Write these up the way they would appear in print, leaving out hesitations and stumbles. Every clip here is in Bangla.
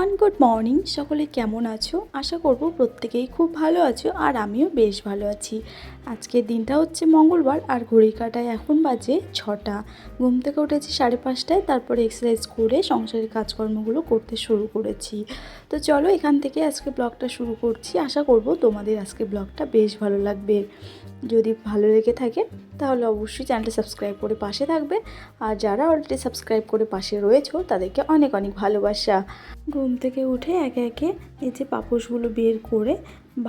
Everyone, good morning. সকলে কেমন আছো? আশা করব প্রত্যেকেই খুব ভালো আছো, আর আমিও বেশ ভালো আছি। আজকের দিনটা হচ্ছে মঙ্গলবার, আর ঘড়ির কাঁটায় এখন বাজে 6টা। ঘুম থেকে উঠেছি 5:30টায়, তারপরে এক্সারসাইজ করে সংসারের কাজকর্মগুলো করতে শুরু করেছি। তো চলো এখান থেকে আজকে ব্লগটা শুরু করছি। আশা করব তোমাদের আজকে ব্লগটা বেশ ভালো লাগবে। যদি ভালো লেগে থাকে তাহলে অবশ্যই চ্যানেলটা সাবস্ক্রাইব করে পাশে থাকবে, আর যারা অলরেডি সাবস্ক্রাইব করে পাশে রয়েছো তাদেরকে অনেক অনেক ভালোবাসা। ঘুম থেকে উঠে একে একে এই যে পাপোশগুলো বের করে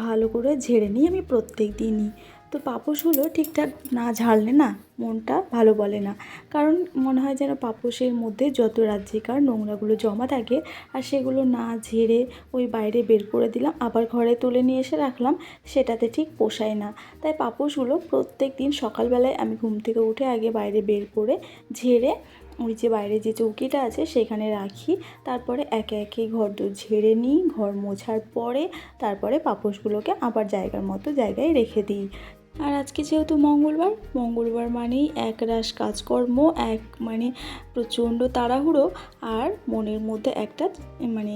ভালো করে ঝেড়ে নিই আমি প্রত্যেক দিনই। তো পাপোশগুলো ঠিকঠাক না ঝাড়লে না মনটা ভালো বলে না, কারণ মনে হয় যেন পাপোশের মধ্যে যত রাজ্যিকার নোংরাগুলো জমা থাকে, আর সেগুলো না ঝেড়ে ওই বাইরে বের করে দিলাম, আবার ঘরে তুলে নিয়ে এসে রাখলাম, সেটাতে ঠিক পোষায় না। তাই পাপোশগুলো প্রত্যেক দিন সকালবেলায় আমি ঘুম থেকে উঠে আগে বাইরে বের করে ঝেড়ে ওই যে বাইরে যে চৌকিটা আছে সেখানে রাখি। তারপরে একে একে ঘর দোর ঝেড়ে নিই, ঘর মোছার পরে তারপরে পাপোশগুলোকে আবার জায়গার মতো জায়গায় রেখে দিই। আর আজকে যেহেতু মঙ্গলবার মানেই একরাশ কাজকর্ম, মানে প্রচণ্ড তাড়াহুড়ো, আর মনের মধ্যে একটা মানে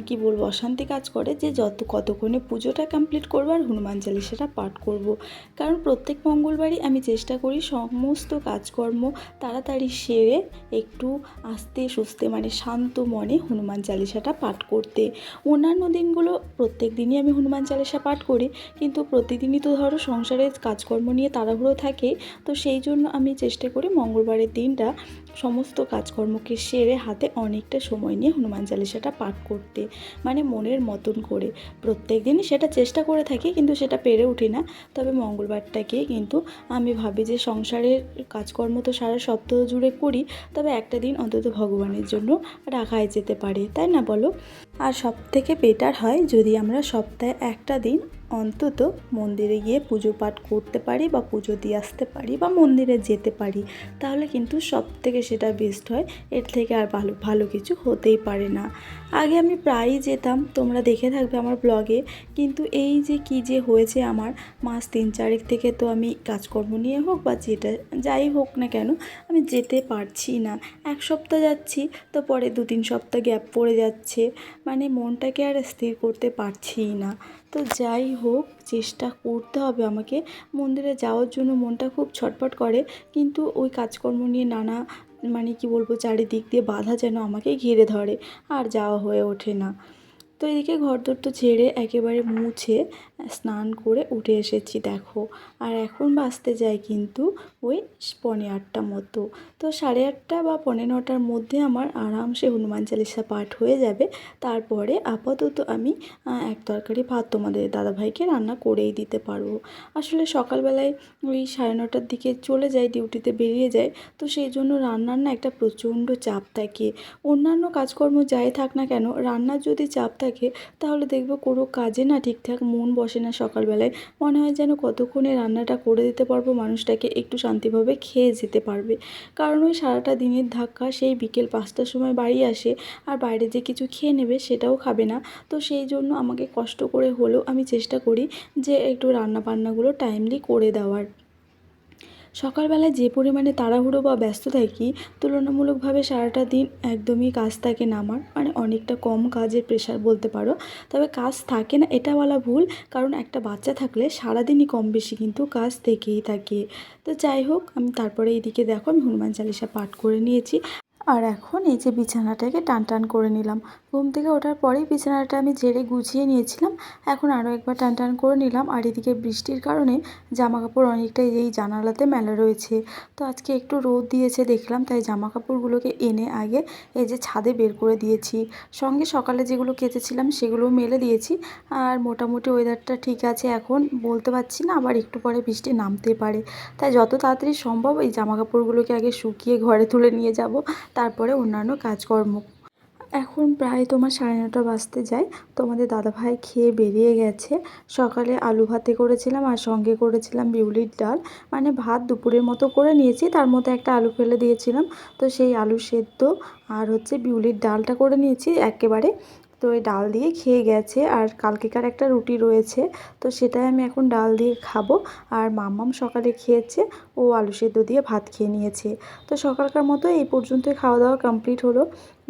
কি বলবো অশান্তি কাজ করে যে কতক্ষণে পুজোটা কমপ্লিট করবো আর হনুমান চালিসাটা পাঠ করব। কারণ প্রত্যেক মঙ্গলবারই আমি চেষ্টা করি সমস্ত কাজকর্ম তাড়াতাড়ি সেরে একটু আস্তে সুস্তে মানে শান্ত মনে হনুমান চালিসাটা পাঠ করতে। অন্যান্য দিনগুলো প্রত্যেক দিনই আমি হনুমান চালিসা পাঠ করি, কিন্তু প্রতিদিনই তো ধরো সংসারের কাজকর্ম নিয়ে তাড়াহুড়ো থাকে। তো সেই জন্য আমি চেষ্টা করি মঙ্গলবারের দিনটা সমস্ত কাজকর্মকে সেরে হাতে অনেকটা সময় নিয়ে হনুমান চালিসাটা পাঠ করতে, মানে মনের মতন করে। প্রত্যেক দিনই সেটা চেষ্টা করে থাকি, কিন্তু সেটা পেরে উঠি না। তবে মঙ্গলবারটাকে কিন্তু আমি ভাবি যে সংসারের কাজকর্ম তো সারা সপ্তাহ জুড়ে করি, তবে একটা দিন অন্তত ভগবানের জন্য রাখাই যেতে পারে, তাই না বলো? আর সবথেকে বেটার হয় যদি আমরা সপ্তাহে একটা দিন অন্তত মন্দিরে গিয়ে পুজো পাঠ করতে পারি, বা পুজো দিয়ে আসতে পারি, বা মন্দিরে যেতে পারি, তাহলে কিন্তু সবথেকে সেটা বেস্ট হয়। এর থেকে আর ভালো কিছু হতেই পারে না। আগে আমি প্রায়ই যেতাম, তোমরা দেখে থাকবে আমার ব্লগে, কিন্তু এই যে কি যে হয়েছে আমার, মাস 3-4 থেকে তো আমি কাজকর্ম নিয়ে হোক বা যেটা যাই হোক না কেন আমি যেতে পারছি না। এক সপ্তাহ যাচ্ছি, তো পরে 2-3 সপ্তাহ গ্যাপ পড়ে যাচ্ছে, মানে মনটাকে আর স্থির করতে পারছি না। তো যাই হোক, চেষ্টা করতে হবে আমাকে। মন্দিরে যাওয়ার জন্য মনটা খুব ছটফট করে, কিন্তু ওই কাজকর্ম নিয়ে নানা মানে কি বলবো চারিদিক দিয়ে বাধা যেন আমাকে ঘিরে ধরে, আর যাওয়া হয়ে ওঠে না। তো এদিকে ঘরদোর তো ঝেড়ে একেবারে মুছে স্নান করে উঠে এসেছি দেখো। আর এখন বাজতে যায় কিন্তু ওই 8:45 মতো। তো 8:30 বা 8:45টার মধ্যে আমার আরামসে হনুমান চালিসা পাঠ হয়ে যাবে। তারপরে আপাতত আমি এক তরকারি ভাত তোমাদের দাদাভাইকে রান্না করেই দিতে পারবো। আসলে সকালবেলায় ওই 9:30টার দিকে চলে যাই, ডিউটিতে বেরিয়ে যায়। তো সেই জন্য রান্নার না একটা প্রচণ্ড চাপ থাকে। অন্যান্য কাজকর্ম যাই থাক না কেন, রান্নার যদি চাপ থাকে তাহলে দেখবো কোনো কাজে না ঠিকঠাক মন বসে না। সকালবেলায় মনে হয় যেন কতক্ষণে রান্নাটা করে দিতে পারবো, মানুষটাকে একটু শান্তিভাবে খেয়ে যেতে পারবে। কারণ ওই সারাটা দিনের ধাক্কা, সেই বিকেল 5টার সময় বাড়ি আসে, আর বাইরে যে কিছু খেয়ে নেবে সেটাও খাবে না। তো সেই জন্য আমাকে কষ্ট করে হলেও আমি চেষ্টা করি যে একটু রান্নাবান্নাগুলো টাইমলি করে দেওয়ার। সকালবেলায় যে পরিমাণে তাড়াহুড়ো বা ব্যস্ত থাকি, তুলনামূলকভাবে সারাটা দিন একদমই কাজ থাকে না আমার, মানে অনেকটা কম কাজের প্রেশার বলতে পারো। তবে কাজ থাকে না এটা বলা ভুল, কারণ একটা বাচ্চা থাকলে সারাদিনই কম বেশি কিন্তু কাজ থেকেই থাকে। তো যাই হোক, আমি তারপরে এইদিকে দেখো আমি হনুমান চালিসা পাঠ করে নিয়েছি। আর এখন এই যে বিছানাটাকে টান করে নিলাম। ঘুম থেকে ওঠার পরেই বিছানাটা আমি ঝেড়ে গুছিয়ে নিয়েছিলাম, এখন আরও একবার টান করে নিলাম। আর এদিকে বৃষ্টির কারণে জামাকাপড় অনেকটাই এই জানালাতে মেলা রয়েছে। তো আজকে একটু রোদ দিয়েছে দেখলাম, তাই জামাকাপড়গুলোকে এনে আগে এই যে ছাদে বের করে দিয়েছি। সঙ্গে সকালে যেগুলো কেচেছিলাম সেগুলোও মেলে দিয়েছি। আর মোটামুটি ওয়েদারটা ঠিক আছে এখন, বলতে পারছি না, আবার একটু পরে বৃষ্টি নামতে পারে। তাই যত তাড়াতাড়ি সম্ভব এই জামাকাপড়গুলোকে আগে শুকিয়ে ঘরে তুলে নিয়ে যাব, তারপরে অন্যান্য কাজকর্ম। এখন প্রায় তোমার 9:30 বাজতে যায়। তোমাদের দাদাভাই খেয়ে বেরিয়ে গেছে। সকালে আলু ভাতে করেছিলাম, আর সঙ্গে করেছিলাম বিউলির ডাল, মানে ভাত দুপুরের মতো করে নিয়েছি, তার মধ্যে একটা আলু ফেলে দিয়েছিলাম। তো সেই আলু সেদ্ধ আর হচ্ছে বিউলির ডালটা করে নিয়েছি একেবারে। তো ওই ডাল দিয়ে খেয়ে গেছে। আর কালকেকার একটা রুটি রয়েছে, তো সেটাই আমি এখন ডাল দিয়ে খাবো। আর মাম্মাম সকালে খেয়েছে, ও আলু সেদ্ধ দিয়ে ভাত খেয়ে নিয়েছে। তো সকালকার মতো এই পর্যন্তই খাওয়া দাওয়া কমপ্লিট হলো।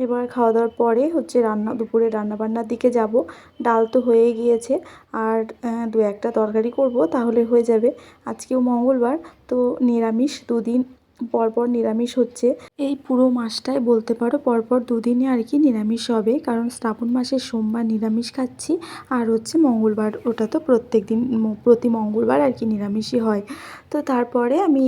এবার খাওয়া দাওয়ার পরে হচ্ছে দুপুরে রান্নাবান্নার দিকে যাব। ডাল তো হয়েই গিয়েছে, আর দু একটা তরকারি করব, তাহলে হয়ে যাবে। আজকেও মঙ্গলবার, তো নিরামিষ, দুদিন পরপর নিরামিষ হচ্ছে। এই পুরো মাসটাই বলতে পারো পরপর দুদিনই আর কি নিরামিষ হবে, কারণ শ্রাবণ মাসের সোমবার নিরামিষ খাচ্ছি, আর হচ্ছে মঙ্গলবার, ওটা তো প্রত্যেক দিন প্রতি মঙ্গলবার আর কি নিরামিষই হয়। তো তারপরে আমি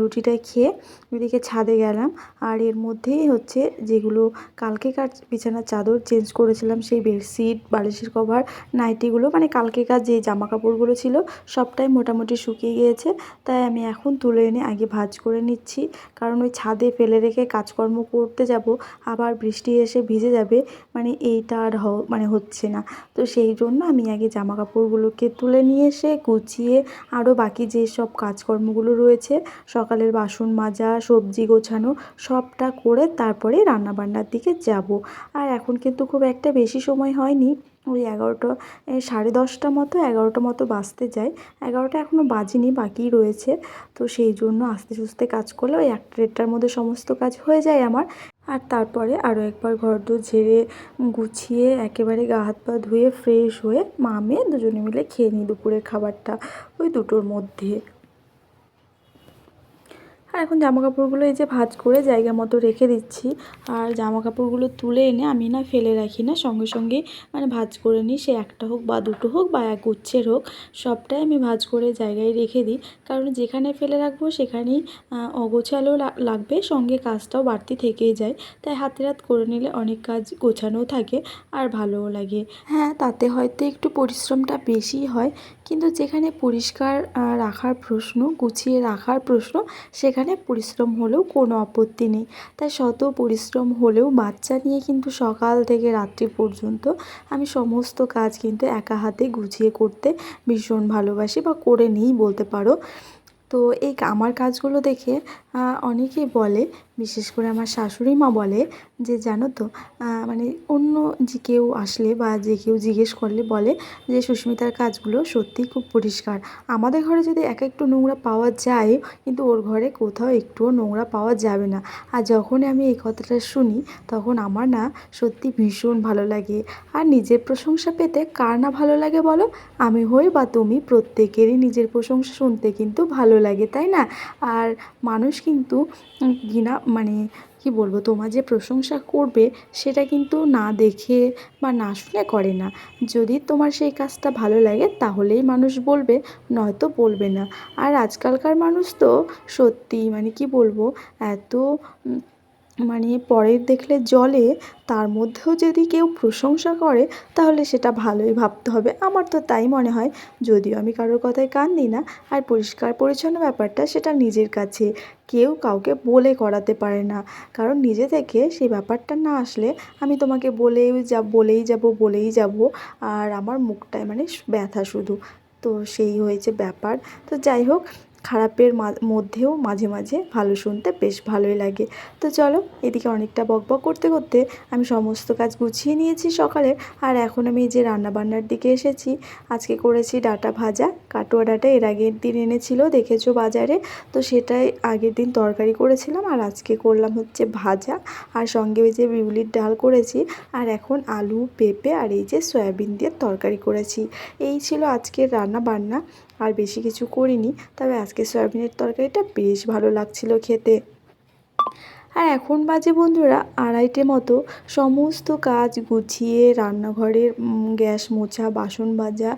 রুটিটা খেয়ে এদিকে ছাদে গেলাম। আর এর মধ্যেই হচ্ছে যেগুলো কালকেকার বিছানার চাদর চেঞ্জ করেছিলাম, সেই বেডশিট, বালিশের কভার, নাইটিগুলো, মানে কালকেকার যে জামা কাপড়গুলো ছিল সবটাই মোটামুটি শুকিয়ে গিয়েছে। তাই আমি এখন তুলে এনে আগে ভাঁজ করে নিচ্ছি, কারণ ওই ছাদে ফেলে রেখে কাজকর্ম করতে যাব, আবার বৃষ্টি এসে ভিজে যাবে, মানে এইটা আর মানে হচ্ছে না। তো সেই জন্য আমি আগে জামা কাপড়গুলোকে তুলে নিয়ে এসে গুছিয়ে আরও বাকি যে সব কাজকর্মগুলো রয়েছে, সকালের বাসন মাজা, সবজি গোছানো, সবটা করে তারপরে রান্নাবান্নার দিকে যাব। আর এখন কিন্তু খুব একটা বেশি সময় হয়নি, ওই 11টা, 10:30 মতো, 11টা মতো বাজতে যায়। 11টা এখনও বাজেনি, বাকিই রয়েছে। তো সেই জন্য আস্তে সুস্তে কাজ করলে ওই 1টা-1:30টার মধ্যে সমস্ত কাজ হয়ে যায় আমার। আর তারপরে আরও একবার ঘরদোর ঝেড়ে গুছিয়ে একেবারে গা হাত পা ধুয়ে ফ্রেশ হয়ে মা মেয়ে দুজনে মিলে খেয়ে নিই দুপুরের খাবারটা ওই 2টোর মধ্যে। আর এখন জামাকাপড়গুলো এই যে ভাঁজ করে জায়গা মতো রেখে দিচ্ছি। আর জামাকাপড়গুলো তুলে এনে আমি না ফেলে রাখি না, সঙ্গে সঙ্গে মানে ভাঁজ করে নিই, সে একটা হোক বা দুটো হোক বা এক গুচ্ছের হোক, সবটাই আমি ভাঁজ করে জায়গায় রেখে দিই। কারণ যেখানে ফেলে রাখবো সেখানেই অগোছালো লাগবে, সঙ্গে কাজটাও বাড়তি থেকেই যায়। তাই হাতে হাত করে নিলে অনেক কাজ গোছানোও থাকে আর ভালোও লাগে। হ্যাঁ, তাতে হয়তো একটু পরিশ্রমটা বেশিই হয়, কিন্তু যেখানে পরিষ্কার রাখার প্রশ্ন, গুছিয়ে রাখার প্রশ্ন, সেখানে পরিশ্রম হলেও কোনো আপত্তি নেই। তাই শত পরিশ্রম হলেও বাচ্চা নিয়ে কিন্তু সকাল থেকে রাত্রি পর্যন্ত আমি সমস্ত কাজ কিন্তু একা হাতে গুছিয়ে করতে ভীষণ ভালোবাসি, বা করে নিই বলতে পারো। তো এই আমার কাজগুলো দেখে অনেকেই বলে, বিশেষ করে আমার শাশুড়ি মা বলে যে জানো তো, মানে অন্য যে কেউ আসলে বা যে কেউ জিজ্ঞেস করলে বলে যে সুস্মিতার কাজগুলো সত্যিই খুব পরিষ্কার। আমাদের ঘরে যদি একটু নোংরা পাওয়া যায়, কিন্তু ওর ঘরে কোথাও একটুও নোংরা পাওয়া যাবে না। আর যখনই আমি এই কথাটা শুনি, তখন আমার না সত্যি ভীষণ ভালো লাগে। আর নিজের প্রশংসা পেতে কার না ভালো লাগে বলো? আমি হই বা তুমি, প্রত্যেকেরই নিজের প্রশংসা শুনতে কিন্তু ভালো লাগে, তাই না? আর মানুষ কিন্তু ঘৃণা, মানে কি বলবো, তোমার যে প্রশংসা করবে সেটা কিন্তু না দেখে বা না শুনে করে না। যদি তোমার সেই কাজটা ভালো লাগে তাহলেই মানুষ বলবে, নয়তো বলবে না। আর আজকালকার মানুষ তো সত্যি, মানে কি বলবো, এত মানে পরের দেখলে জ্বলে, তার মধ্যেও যদি কেউ প্রশংসা করে তাহলে সেটা ভালোই ভাবতে হবে। আমার তো তাই মনে হয়, যদিও আমি কারোর কথায় কান দিই না। আর পরিষ্কার পরিচ্ছন্ন ব্যাপারটা সেটা নিজের কাছে, কেউ কাউকে বলে করাতে পারে না। কারণ নিজে থেকে সেই ব্যাপারটা না আসলে আমি তোমাকে বলেই যাব, আর আমার মুখটায় মানে ব্যথা শুধু। তো সেই হয়েছে ব্যাপার। তো যাই হোক, খারাপের মধ্যেও মাঝে মাঝে ভালো শুনতে বেশ ভালোই লাগে। তো চলো, এদিকে অনেকটা বকবক করতে করতে আমি সমস্ত কাজ গুছিয়ে নিয়েছি সকালে। আর এখন আমি যে রান্নাবান্নার দিকে এসেছি। আজকে করেছি ডাঁটা ভাজা, কাটোয়া ডাঁটা এর আগের দিন এনেছিল দেখেছো বাজারে, তো সেটাই আগের দিন তরকারি করেছিলাম, আর আজকে করলাম হচ্ছে ভাজা, আর সঙ্গে ওই যে বিউলির ডাল করেছি, আর এখন আলু, পেঁপে আর এই যে সয়াবিন দিয়ে তরকারি করেছি। এই ছিল আজকের রান্না বান্না, আর বেশি কিছু করিনি। তবে আজকে সয়াবিনের তরকারিটা বেশ ভালো লাগছিল খেতে। আর এখন বাজে বন্ধুরা 2:30টে মতো। সমস্ত কাজ গুছিয়ে রান্নাঘরের গ্যাস মোছা, বাসন মাজা,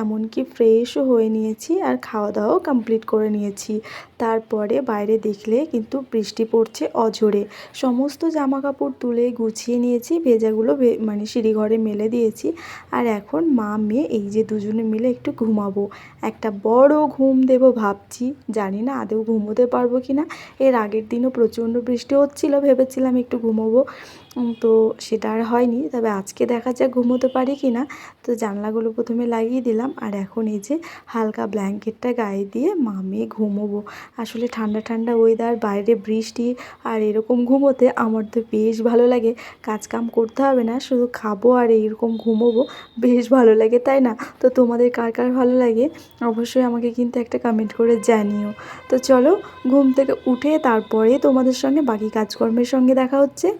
এমনকি ফ্রেশও হয়ে নিয়েছি, আর খাওয়া দাওয়াও কমপ্লিট করে নিয়েছি। তারপরে বাইরে দেখলে কিন্তু বৃষ্টি পড়ছে অঝোরে। সমস্ত জামা কাপড় তুলে গুছিয়ে নিয়েছি, ভেজাগুলো মানে সিঁড়িঘরে মেলে দিয়েছি। আর এখন মা মেয়ে এই যে দুজনে মিলে একটু ঘুমাবো, একটা বড় ঘুম দেবো ভাবছি। জানি না আদৌ ঘুমোতে পারবো কি না। এর আগের দিনও প্রচণ্ড বৃষ্টি হচ্ছিল, ভেবেছিলাম একটু ঘুমোবো, তো সেটা আর হয়নি। তবে আজকে দেখা যাক ঘুমোতে পারি কি না। তো জানলাগুলো প্রথমে লাগিয়ে দিলাম, আর এখন এই যে হালকা ব্ল্যাঙ্কেটটা গায়ে দিয়ে মেয়ে ঘুমোবো। আসলে ঠান্ডা ঠান্ডা ওয়েদার, বাইরে বৃষ্টি, আর এরকম ঘুমোতে আমার তো বেশ ভালো লাগে। কাজকাম করতে হবে না, শুধু খাবো আর এইরকম ঘুমোবো, বেশ ভালো লাগে, তাই না? তো তোমাদের কার কার ভালো লাগে অবশ্যই আমাকে কিন্তু একটা কমেন্ট করে জানিও। তো চলো, ঘুম থেকে উঠে তারপরে তোমাদের সঙ্গে বাকি কাজকর্মের সঙ্গে দেখা হচ্ছে।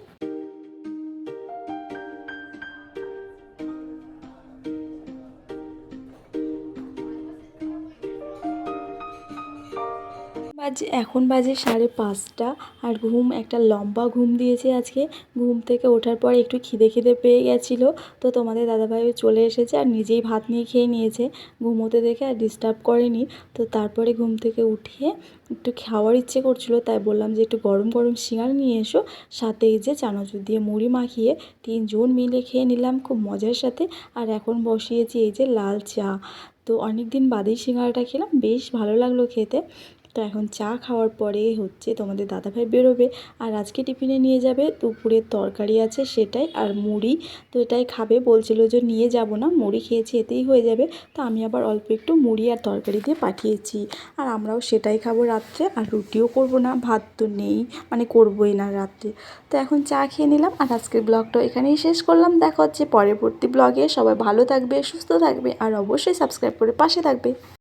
এখন বাজে 5:30, আর একটা লম্বা ঘুম দিয়েছে আজকে। ঘুম থেকে ওঠার পর একটু খিদে খিদে পেয়ে গেছিলো, তো তোমাদের দাদাভাইও চলে এসেছে আর নিজেই ভাত নিয়ে খেয়ে নিয়েছে। ঘুমোতে দেখে আর ডিস্টার্ব করেনি। তো তারপরে ঘুম থেকে উঠে একটু খাওয়ার ইচ্ছে করছিলো, তাই বললাম যে একটু গরম গরম সিঙ্গারা নিয়ে এসো, সাথে এই যে চানাচুর দিয়ে মুড়ি মাখিয়ে 3 জন মিলে খেয়ে নিলাম খুব মজার সাথে। আর এখন বসিয়েছি এই যে লাল চা। তো অনেক দিন বাদেই সিঙ্গারাটা খেলাম, বেশ ভালো লাগলো খেতে। তো এখন চা খাওয়ার পরে হচ্ছে তোমাদের দাদাভাই বেরোবে, আর আজকে টিফিনে নিয়ে যাবে দুপুরের তরকারি আছে সেটাই, আর মুড়ি। তো এটাই খাবে, বলছিল যে নিয়ে যাব না, মুড়ি খেয়েছি এতেই হয়ে যাবে। তো আমি আবার অল্প একটু মুড়ি আর তরকারি দিয়ে পাঠিয়েছি, আর আমরাও সেটাই খাবো রাত্রে। আর রুটিও করব না, ভাত তো নেই, মানে করবোই না রাত্রে। তো এখন চা খেয়ে নিলাম, আর আজকের ব্লগটা এখানেই শেষ করলাম। দেখা হচ্ছে পরবর্তী ব্লগে। সবাই ভালো থাকবে, সুস্থ থাকবে, আর অবশ্যই সাবস্ক্রাইব করে পাশে থাকবে।